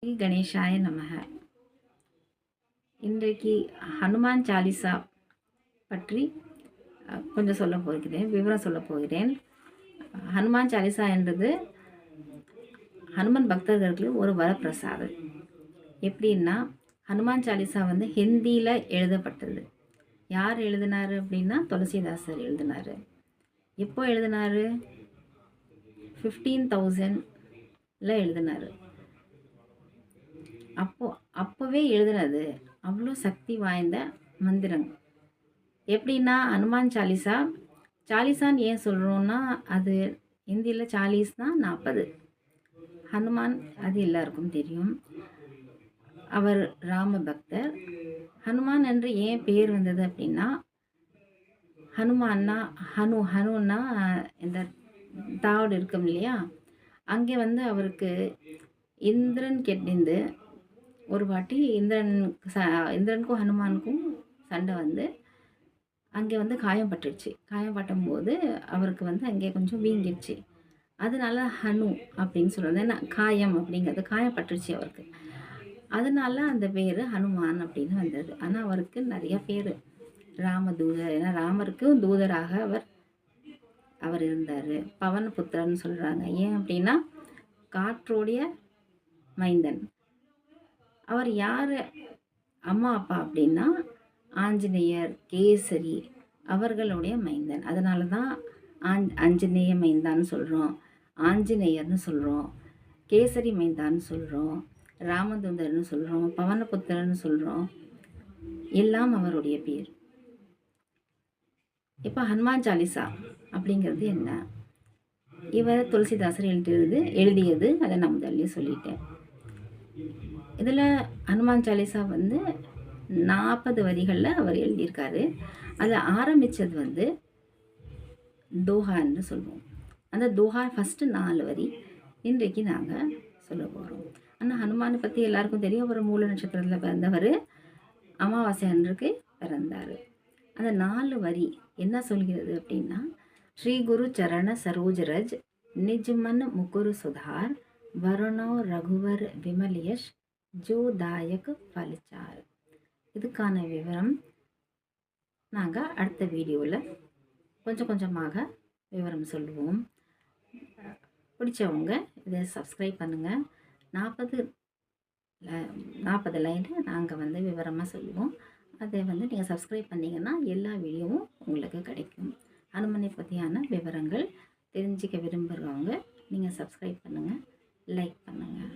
ஸ்ரீ கணேஷாய நமக. இன்றைக்கு ஹனுமான் சாலிசா பற்றி கொஞ்சம் சொல்ல போகிறேன், விவரம் சொல்ல போகிறேன். ஹனுமான் சாலிசா என்றது ஹனுமன் பக்தர்களுக்கு ஒரு வரப்பிரசாதம். எப்படின்னா, ஹனுமான் சாலிசா வந்து ஹிந்தியில் எழுதப்பட்டது. யார் எழுதினார் அப்படின்னா துளசிதாசர் எழுதினார். எப்போ எழுதினார்? 15,000ல் எழுதினார். அப்போவே எழுதுனது அவ்வளோ சக்தி வாய்ந்த மந்திரம். எப்படின்னா, ஹனுமான் சாலிசான்னு ஏன் சொல்கிறோன்னா, அது ஹிந்தியில் சாலிஸ்னா 40. ஹனுமான் அது எல்லாருக்கும் தெரியும். அவர் ராம பக்தர். ஹனுமான் என்று ஏன் பேர் வந்தது அப்படின்னா, ஹனுமான்னா ஹனுன்னா இந்த தாவடு இருக்கும் இல்லையா, அங்கே வந்து அவருக்கு இந்திரன் கெட்டிந்து ஒரு வாட்டி இந்திரனுக்கும் ஹனுமானுக்கும் சண்டை வந்து அங்கே வந்து காயப்பட்டுருச்சு. காயப்பட்டும் போது அவருக்கு வந்து அங்கே கொஞ்சம் வீங்கிடுச்சு. அதனால ஹனு அப்படின்னு சொல்கிறது. ஏன்னா காயம் அப்படிங்கிறது காயப்பட்டுருச்சு அவருக்கு. அதனால அந்த பேர் ஹனுமான் அப்படின்னு வந்தது. ஆனால் அவருக்கு நிறைய பேர் ராமதூதர், ஏன்னா ராமருக்கு தூதராக அவர் இருந்தார். பவனபுத்திரன்னு சொல்கிறாங்க. ஏன் அப்படின்னா காற்றோடைய மைந்தன். அவர் யார் அம்மா அப்பா அப்படின்னா ஆஞ்சநேயர், கேசரி அவர்களுடைய மைந்தன். அதனால தான் ஆஞ்சநேய மைந்தான்னு சொல்கிறோம், ஆஞ்சநேயர்னு சொல்கிறோம், கேசரி மைந்தான்னு சொல்கிறோம், ராமதூதர்னு சொல்கிறோம், பவனபுத்திரன்னு சொல்கிறோம். எல்லாம் அவருடைய பேர். இப்போ ஹனுமான் சாலிசா அப்படிங்கிறது என்ன? இவர் துளசிதாசர் எழுதியது அதை நான் முதல்ல சொல்லிட்டேன். இதில் ஹனுமான் சாலிசா வந்து 40 வரிகளில் அவர் எழுதியிருக்காரு. அதில் ஆரம்பித்தது வந்து தோஹான்னு சொல்லுவோம். அந்த தோஹா ஃபஸ்ட்டு 4 வரி இன்றைக்கு நாங்கள் சொல்ல போகிறோம். ஆனால் ஹனுமானை பற்றி எல்லாருக்கும் தெரியும். அவர் மூல நட்சத்திரத்தில் பிறந்தவர், அமாவாசை அன்றுக்கு பிறந்தார். அந்த 4 வரி என்ன சொல்கிறது அப்படின்னா, ஸ்ரீ குரு சரண சரோஜரஜ் நிஜ்மன் முகுரு சுதார் வருணோ ரகுவர் விமலியஷ் ஜோதாயக் பலிச்சார். இதுக்கான விவரம் நாங்கள் அடுத்த வீடியோவில் கொஞ்சம் கொஞ்சமாக விவரம் சொல்லுவோம். பிடிச்சவங்க இதை சப்ஸ்கிரைப் பண்ணுங்கள். 40 லைனில் நாங்கள் வந்து விவரமாக சொல்லுவோம். அதை வந்து நீங்கள் சப்ஸ்கிரைப் பண்ணிங்கன்னா எல்லா வீடியோவும் உங்களுக்கு கிடைக்கும். ஹனுமனை பற்றியான விவரங்கள் தெரிஞ்சிக்க விரும்புகிறவங்க நீங்கள் சப்ஸ்கிரைப் பண்ணுங்கள், லைக் பண்ணுங்கள்.